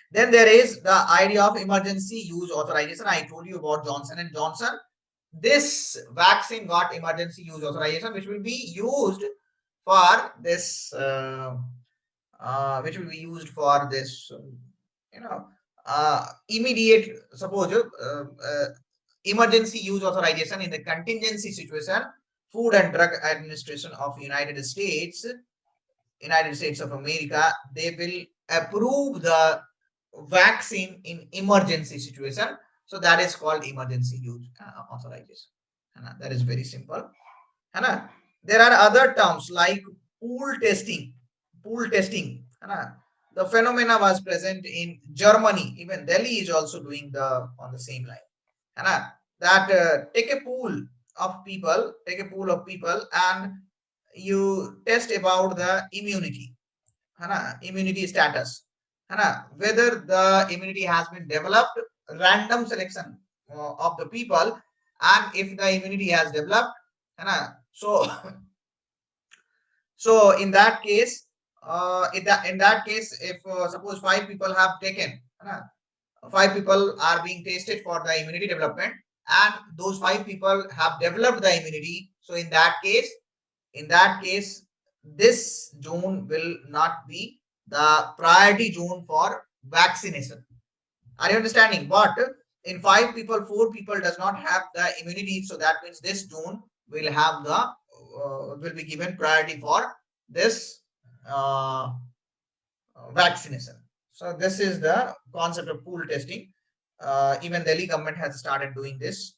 Then there is the idea of emergency use authorization. I told you about Johnson and Johnson. This vaccine got emergency use authorization, which will be used for this, immediate, suppose emergency use authorization in the contingency situation. Food and Drug Administration of United States of America, they will approve the vaccine in emergency situation. So that is called emergency use authorization. That is very simple. There are other terms like pool testing. The phenomena was present in Germany. Even Delhi is also doing on the same line. That take a pool of people, and you test about the immunity status, whether the immunity has been developed. Random selection of the people, and if the immunity has developed, so so in that case, if suppose 5 people have taken, 5 people are being tested for the immunity development, and those 5 people have developed the immunity. So in that case, this zone will not be the priority zone for vaccination. Are you understanding? But in 5 people, 4 people does not have the immunity, so that means this zone will have will be given priority for this vaccination. So this is the concept of pool testing. Even Delhi government has started doing this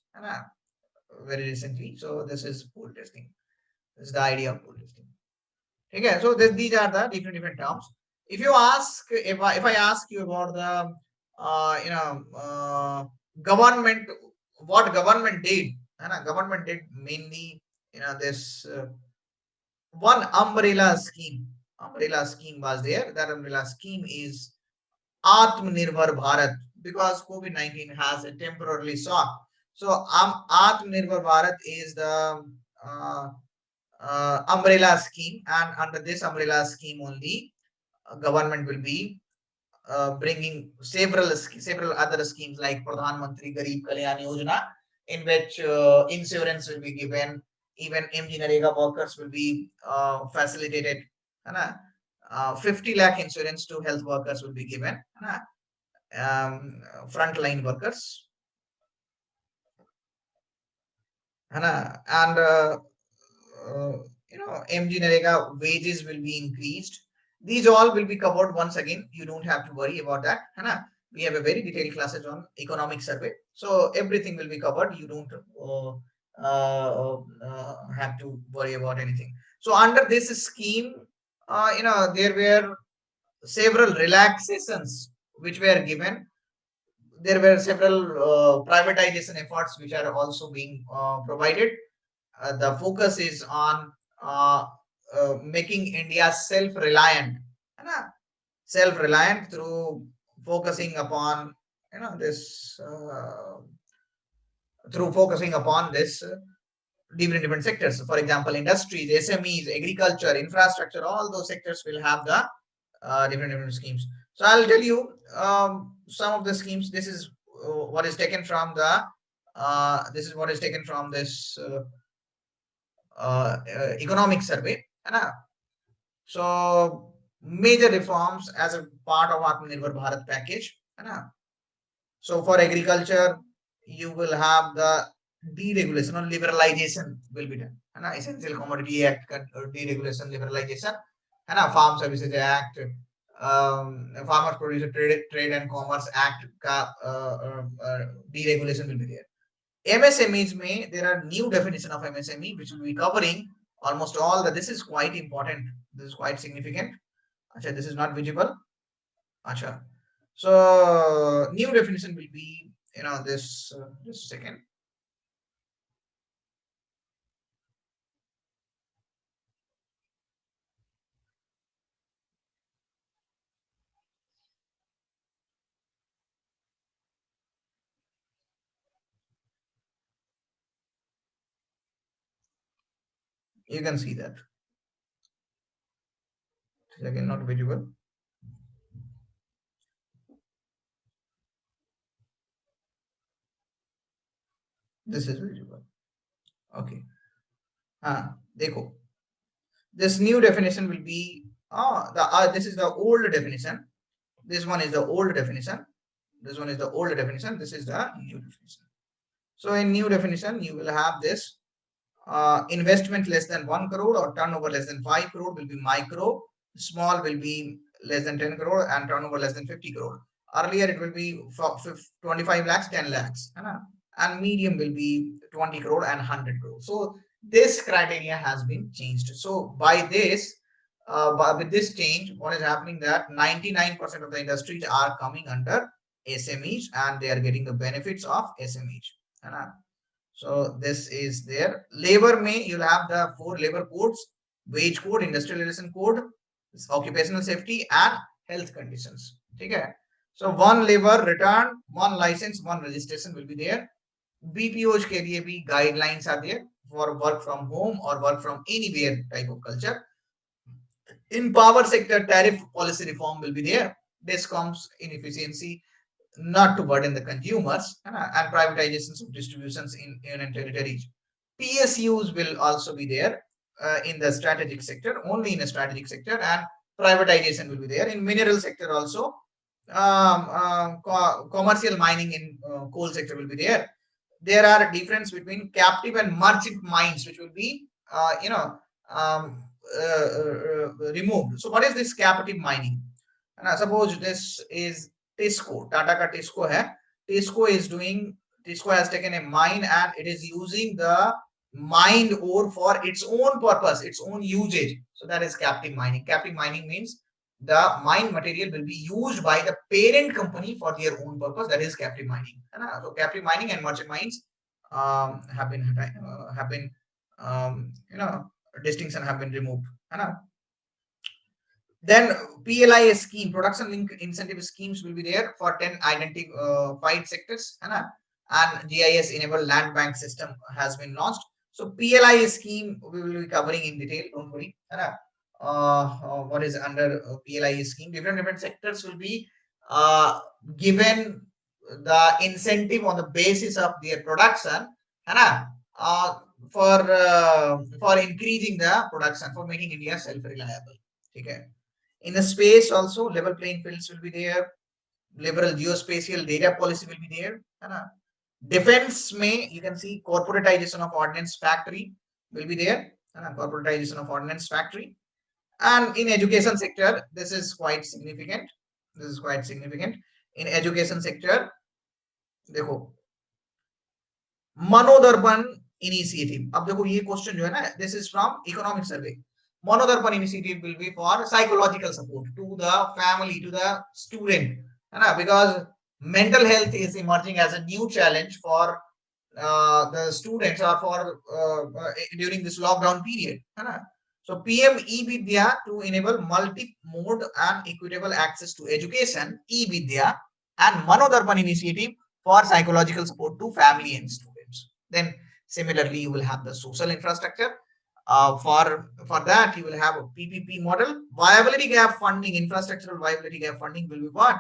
very recently. So this is pool testing. This is the idea of pool testing. Okay, so these are the different terms. If you ask, if I ask you about the government, what government did, government did mainly this one umbrella scheme. Was there. That umbrella scheme is Atmanirbhar Bharat, because COVID-19 has a temporarily shock. So Atmanirbhar Bharat is the umbrella scheme, and under this umbrella scheme only, government will be bringing several other schemes like Pradhan Mantri Garib Kalyan Yojana, in which insurance will be given. Even MG-Narega workers will be facilitated. 50 lakh insurance to health workers will be given. Frontline workers. And MG-Narega wages will be increased. These all will be covered once again. You don't have to worry about that. We have a very detailed classes on economic survey. So everything will be covered. You don't have to worry about anything. So under this scheme, there were several relaxations which were given. There were several privatization efforts which are also being provided. The focus is on making India self-reliant, है ना? Self-reliant through focusing upon, this through focusing upon this different sectors. For example, industries, SMEs, agriculture, infrastructure, all those sectors will have the different schemes. So I'll tell you some of the schemes. This is what is taken from the this is what is taken from this economic survey. है. So major reforms as a part of Atmanirbhar Bharat package. है. So for agriculture, you will have the deregulation or liberalization will be done. है. Essential Commodity Act deregulation, liberalization. है. Farm Services Act, Farmers Producer Trade and Commerce Act का deregulation will be there. MSMEs में there are new definition of MSME which will be covering almost all the. This is quite important. This is quite significant. Achha, this is not visible. Achha. So new definition will be, this. Just a second. You can see that. It is again not visible. This is visible. Okay. देखो. This new definition will be this is the old definition. This one is the old definition. This one is the old definition. This is the new definition. So in new definition, you will have this investment less than 1 crore or turnover less than 5 crore will be micro. Small will be less than 10 crore and turnover less than 50 crore. Earlier it will be 25 lakhs, 10 lakhs. And medium will be 20 crore and 100 crore. So this criteria has been changed. So by this, with this change, what is happening that 99% of the industries are coming under SMEs and they are getting the benefits of SMEs. So this is there. Labor may you'll have the 4 labor codes: wage code, industrial relation code, occupational safety, and health conditions. Okay. So 1 labor return, 1 license, 1 registration will be there. BPOs के लिए भी guidelines are there for work from home or work from anywhere type of culture. In power sector, tariff policy reform will be there. Discoms inefficiency, not to burden the consumers, and privatizations of distributions in union territories. PSUs will also be there in the strategic sector, only in a strategic sector, and privatization will be there. In mineral sector also, commercial mining in coal sector will be there. There are difference between captive and merchant mines, which will be, removed. So what is this captive mining? And suppose this is Tisco, Tata ka Tisco hai. Tisco has taken a mine and it is using the mined ore for its own purpose, its own usage. So that is captive mining. Captive mining means the mine material will be used by the parent company for their own purpose. That is captive mining. So captive mining and merchant mines have been distinction have been removed. Then PLI scheme, production link incentive schemes will be there for 10 identified sectors. And GIS enabled land bank system has been launched. So PLI scheme we will be covering in detail. Don't worry. What is under PLI scheme? Different sectors will be given the incentive on the basis of their production. For increasing the production, for making India self-reliable. Okay. In the space also, level playing fields will be there. Liberal geospatial data policy will be there. Defense may, you can see corporatization of ordnance factory will be there. Corporatization of ordnance factory. And in education sector, this is quite significant. This is quite significant. In education sector, देखो, Manodarpan initiative. अब देखो ये question जो है ना, this is from economic survey. Manodarpan initiative will be for psychological support to the family, to the student, because mental health is emerging as a new challenge for the students or for during this lockdown period. So PM eVidya to enable multi-mode and equitable access to education, eVidya, and Manodarpan initiative for psychological support to family and students. Then similarly, you will have the social infrastructure. For that, you will have a PPP model. Viability gap funding, infrastructural viability gap funding will be what?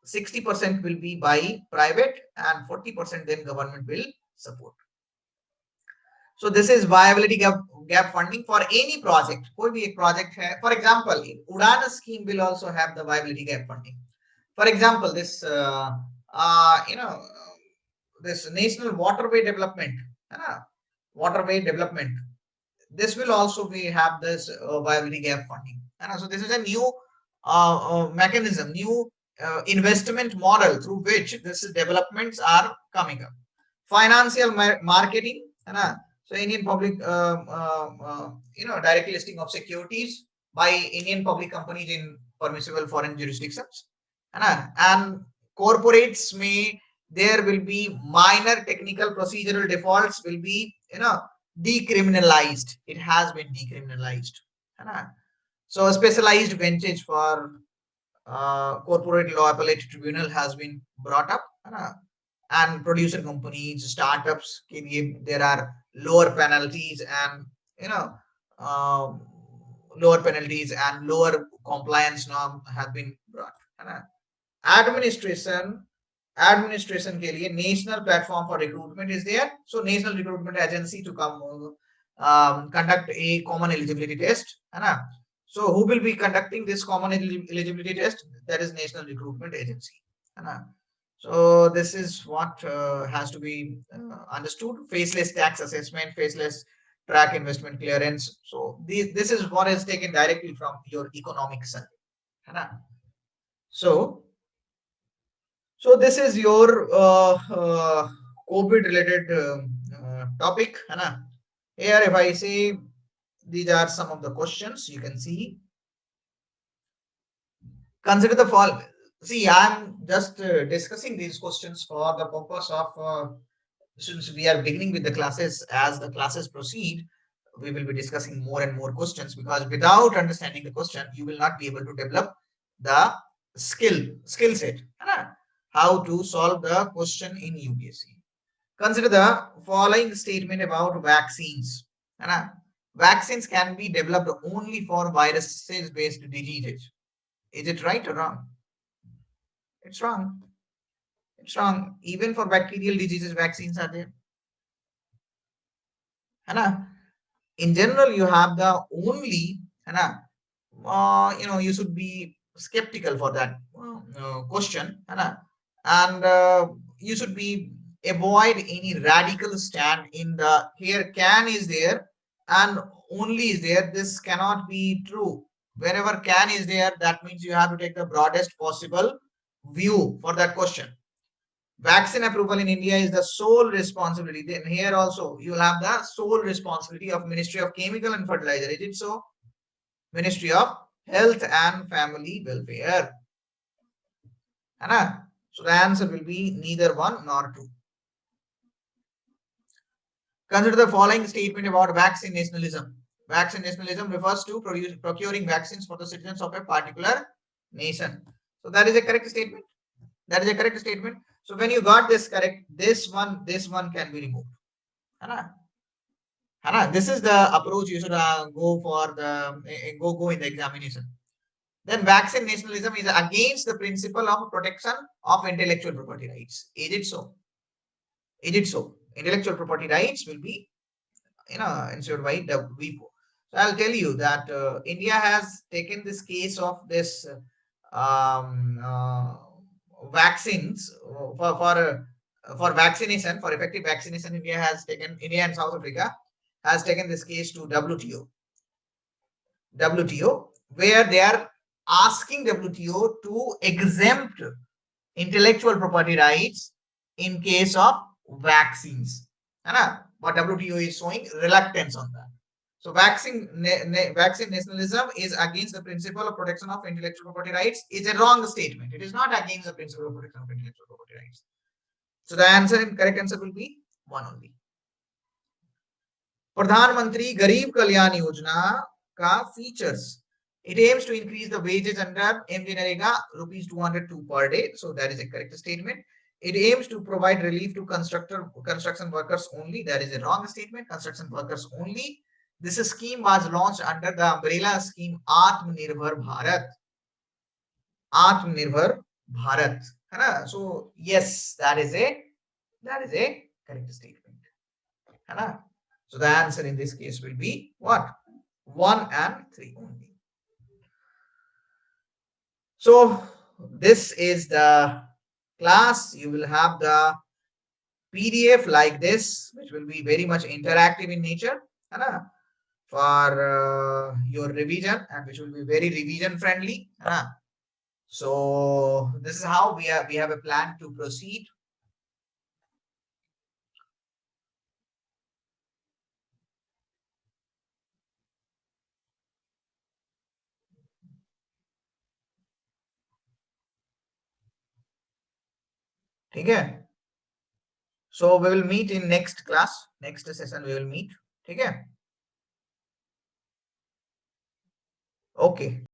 60% will be by private and 40% then government will support. So this is viability gap funding for any project. कोई भी एक project है. For example, Udan scheme will also have the viability gap funding. For example, this this national waterway development, waterway development. This will also be have this viability gap funding. So this is a new mechanism, new investment model through which these developments are coming up. Financial marketing, so Indian public, direct listing of securities by Indian public companies in permissible foreign jurisdictions, and corporates may, there will be minor technical procedural defaults will be decriminalized. It has been decriminalized. So a specialized benches for corporate law appellate tribunal has been brought up, and producer companies, startups, there are lower penalties and lower penalties and lower compliance norm have been brought. Administration के लिए national platform for recruitment is there. So national recruitment agency to come conduct a common eligibility test. So who will be conducting this common eligibility test? That is national recruitment agency. So this is what has to be understood. Faceless tax assessment, faceless track investment clearance. So this is what is taken directly from your economic survey. So this is your COVID related topic. Here if I say these are some of the questions you can see. Consider the following. See, I'm just discussing these questions for the purpose of since we are beginning with the classes, as the classes proceed, we will be discussing more and more questions, because without understanding the question, you will not be able to develop the skill set. How to solve the question in UPSC. Consider the following statement about vaccines. Vaccines can be developed only for viruses-based diseases. Is it right or wrong? It's wrong. It's wrong. Even for bacterial diseases, vaccines are there. In general, you have the only, you should be skeptical for that question, and you should be avoid any radical stand in the here can is there and only is there. This cannot be true. Wherever can is there, that means you have to take the broadest possible view for that question. Vaccine approval in India is the sole responsibility. Then here also you will have the sole responsibility of Ministry of Chemical and Fertilizer. Is it so? Ministry of Health and Family Welfare. So the answer will be neither one nor two. Consider the following statement about vaccine nationalism. Vaccine nationalism refers to procuring vaccines for the citizens of a particular nation. So that is a correct statement. That is a correct statement. So when you got this correct, this one can be removed. This is the approach you should go for the go in the examination. Then vaccine nationalism is against the principle of protection of intellectual property rights. Is it so? Is it so? Intellectual property rights will be ensured by WIPO. So I'll tell you that India has taken this case of this vaccines for vaccination, for effective vaccination. India and South Africa has taken this case to WTO, where they are asking WTO to exempt intellectual property rights in case of vaccines. But WTO is showing reluctance on that. So vaccine nationalism is against the principle of protection of intellectual property rights. Is a wrong statement. It is not against the principle of protection of intellectual property rights. So the correct answer will be one only. प्रधानमंत्री गरीब कल्याण योजना का features. It aims to increase the wages under MGNREGA rupees 202 per day. So that is a correct statement. It aims to provide relief to construction workers only. That is a wrong statement. Construction workers only. This scheme was launched under the umbrella scheme Atmanirbhar Bharat. Atmanirbhar Bharat. So yes, that is a correct statement. So the answer in this case will be what? 1 and 3 only. So this is the class. You will have the PDF like this, which will be very much interactive in nature for your revision, and which will be very revision friendly. So this is how we have a plan to proceed. Okay. So we will meet in next class. Next session we will meet. Okay. Okay.